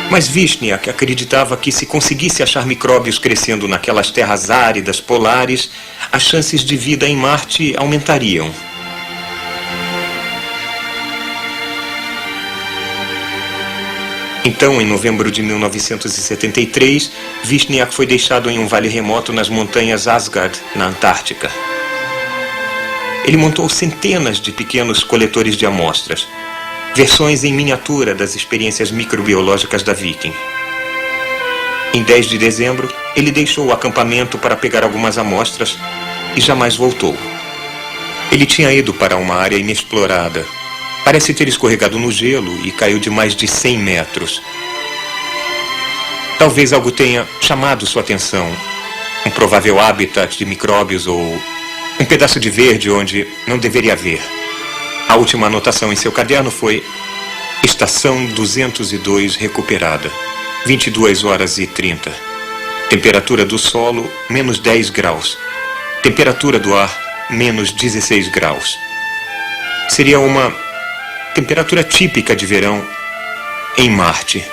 Mas Vishniac acreditava que se conseguisse achar micróbios crescendo naquelas terras áridas polares, as chances de vida em Marte aumentariam. Então, em novembro de 1973, Vishniac foi deixado em um vale remoto nas montanhas Asgard, na Antártica. Ele montou centenas de pequenos coletores de amostras, versões em miniatura das experiências microbiológicas da Viking. Em 10 de dezembro, ele deixou o acampamento para pegar algumas amostras e jamais voltou. Ele tinha ido para uma área inexplorada. Parece ter escorregado no gelo e caiu de mais de 100 metros. Talvez algo tenha chamado sua atenção. Um provável habitat de micróbios ou um pedaço de verde onde não deveria haver. A última anotação em seu caderno foi: Estação 202 recuperada. 22 horas e 30. Temperatura do solo, menos 10 graus. Temperatura do ar, menos 16 graus. Seria uma temperatura típica de verão em Marte.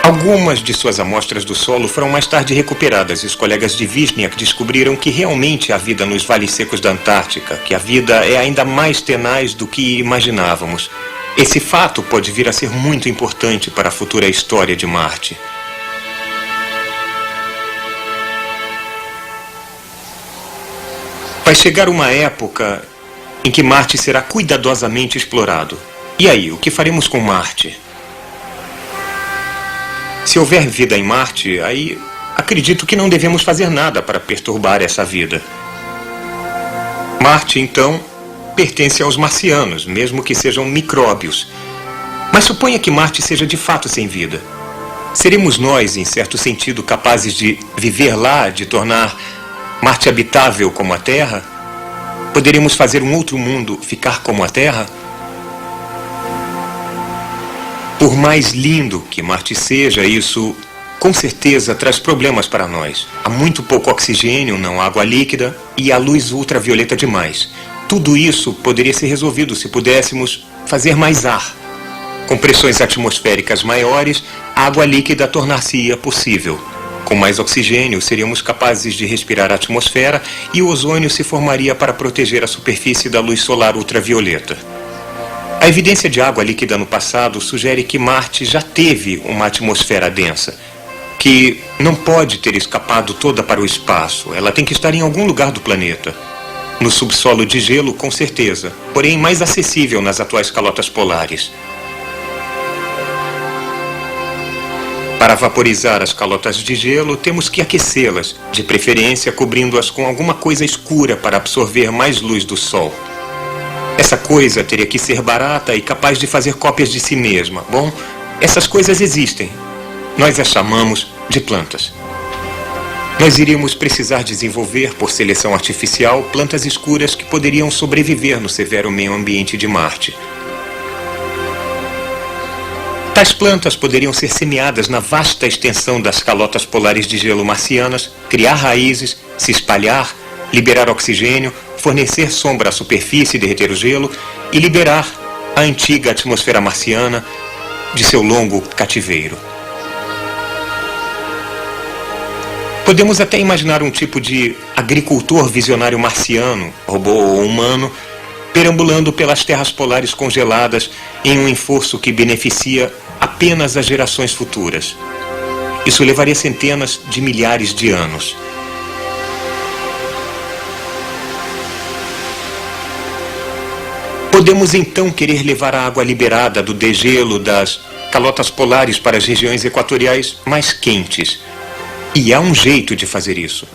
Algumas de suas amostras do solo foram mais tarde recuperadas e os colegas de Vishniac descobriram que realmente há vida nos vales secos da Antártica, que a vida é ainda mais tenaz do que imaginávamos. Esse fato pode vir a ser muito importante para a futura história de Marte. Vai chegar uma época em que Marte será cuidadosamente explorado. E aí, o que faremos com Marte? Se houver vida em Marte, aí acredito que não devemos fazer nada para perturbar essa vida. Marte, então, pertence aos marcianos, mesmo que sejam micróbios. Mas suponha que Marte seja de fato sem vida. Seremos nós, em certo sentido, capazes de viver lá, de tornar Marte habitável como a Terra? Poderíamos fazer um outro mundo ficar como a Terra? Por mais lindo que Marte seja, isso com certeza traz problemas para nós. Há muito pouco oxigênio, não há água líquida e há luz ultravioleta demais. Tudo isso poderia ser resolvido se pudéssemos fazer mais ar. Com pressões atmosféricas maiores, a água líquida tornar-se-ia possível. Com mais oxigênio, seríamos capazes de respirar a atmosfera e o ozônio se formaria para proteger a superfície da luz solar ultravioleta. A evidência de água líquida no passado sugere que Marte já teve uma atmosfera densa, que não pode ter escapado toda para o espaço. Ela tem que estar em algum lugar do planeta. No subsolo de gelo, com certeza, porém mais acessível nas atuais calotas polares. Para vaporizar as calotas de gelo, temos que aquecê-las, de preferência cobrindo-as com alguma coisa escura para absorver mais luz do sol. Essa coisa teria que ser barata e capaz de fazer cópias de si mesma. Bom, essas coisas existem. Nós as chamamos de plantas. Nós iríamos precisar desenvolver, por seleção artificial, plantas escuras que poderiam sobreviver no severo meio ambiente de Marte. Tais plantas poderiam ser semeadas na vasta extensão das calotas polares de gelo marcianas, criar raízes, se espalhar, liberar oxigênio, fornecer sombra à superfície, derreter o gelo e liberar a antiga atmosfera marciana de seu longo cativeiro. Podemos até imaginar um tipo de agricultor visionário marciano, robô ou humano, perambulando pelas terras polares congeladas em um esforço que beneficia apenas as gerações futuras. Isso levaria centenas de milhares de anos. Podemos então querer levar a água liberada do degelo das calotas polares para as regiões equatoriais mais quentes. E há um jeito de fazer isso.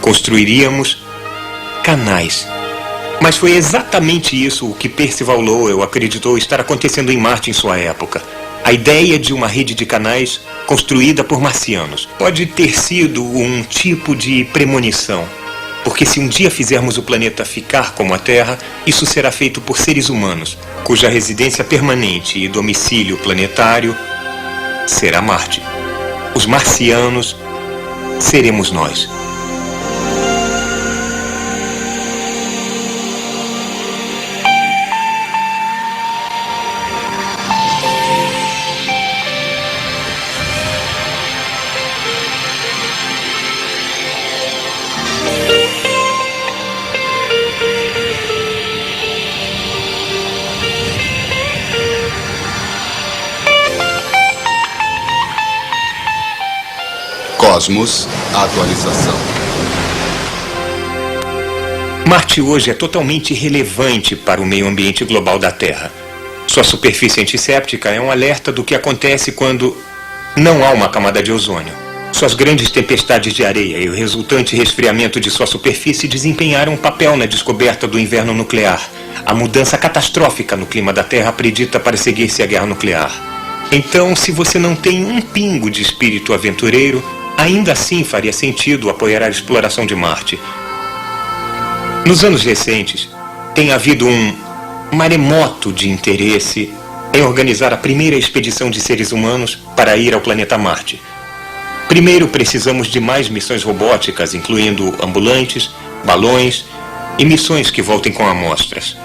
Construiríamos canais. Mas foi exatamente isso o que Percival Lowell acreditou estar acontecendo em Marte em sua época. A ideia de uma rede de canais construída por marcianos pode ter sido um tipo de premonição. Porque se um dia fizermos o planeta ficar como a Terra, isso será feito por seres humanos, cuja residência permanente e domicílio planetário será Marte. Os marcianos seremos nós. Cosmos Atualização. Marte hoje é totalmente irrelevante para o meio ambiente global da Terra. Sua superfície antisséptica é um alerta do que acontece quando não há uma camada de ozônio. Suas grandes tempestades de areia e o resultante resfriamento de sua superfície desempenharam um papel na descoberta do inverno nuclear, a mudança catastrófica no clima da Terra predita para seguir-se a guerra nuclear. Então, se você não tem um pingo de espírito aventureiro, ainda assim faria sentido apoiar a exploração de Marte. Nos anos recentes, tem havido um maremoto de interesse em organizar a primeira expedição de seres humanos para ir ao planeta Marte. Primeiro, precisamos de mais missões robóticas, incluindo ambulantes, balões e missões que voltem com amostras.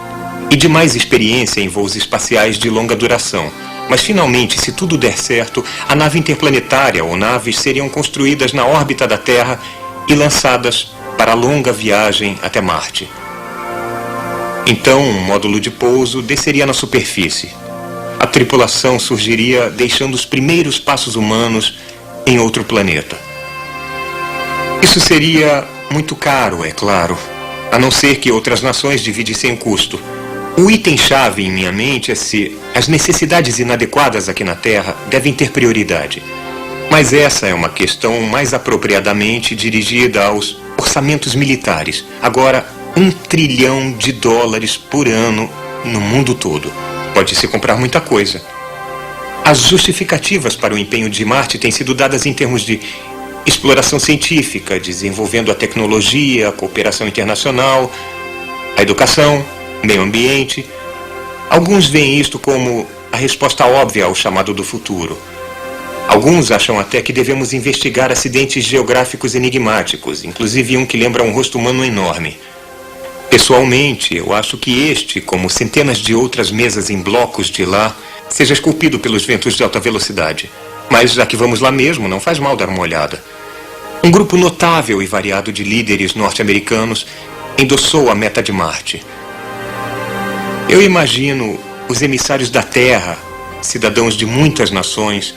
E de mais experiência em voos espaciais de longa duração. Mas, finalmente, se tudo der certo, a nave interplanetária ou naves seriam construídas na órbita da Terra e lançadas para a longa viagem até Marte. Então, um módulo de pouso desceria na superfície. A tripulação surgiria deixando os primeiros passos humanos em outro planeta. Isso seria muito caro, é claro, a não ser que outras nações dividissem o custo. O item-chave em minha mente é se as necessidades inadequadas aqui na Terra devem ter prioridade. Mas essa é uma questão mais apropriadamente dirigida aos orçamentos militares. Agora, $1 trilhão por ano no mundo todo. Pode-se comprar muita coisa. As justificativas para o empenho de Marte têm sido dadas em termos de exploração científica, desenvolvendo a tecnologia, a cooperação internacional, a educação, meio ambiente. Alguns veem isto como a resposta óbvia ao chamado do futuro. Alguns acham até que devemos investigar acidentes geográficos enigmáticos, inclusive um que lembra um rosto humano enorme. Pessoalmente, eu acho que este, como centenas de outras mesas em blocos de lá, seja esculpido pelos ventos de alta velocidade. Mas já que vamos lá mesmo, não faz mal dar uma olhada. Um grupo notável e variado de líderes norte-americanos endossou a meta de Marte. Eu imagino os emissários da Terra, cidadãos de muitas nações,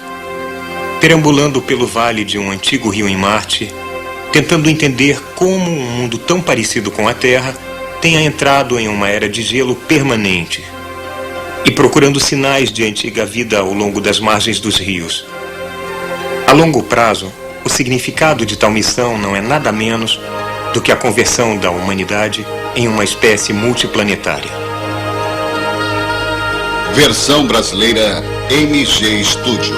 perambulando pelo vale de um antigo rio em Marte, tentando entender como um mundo tão parecido com a Terra tenha entrado em uma era de gelo permanente e procurando sinais de antiga vida ao longo das margens dos rios. A longo prazo, o significado de tal missão não é nada menos do que a conversão da humanidade em uma espécie multiplanetária. Versão brasileira MG Studio.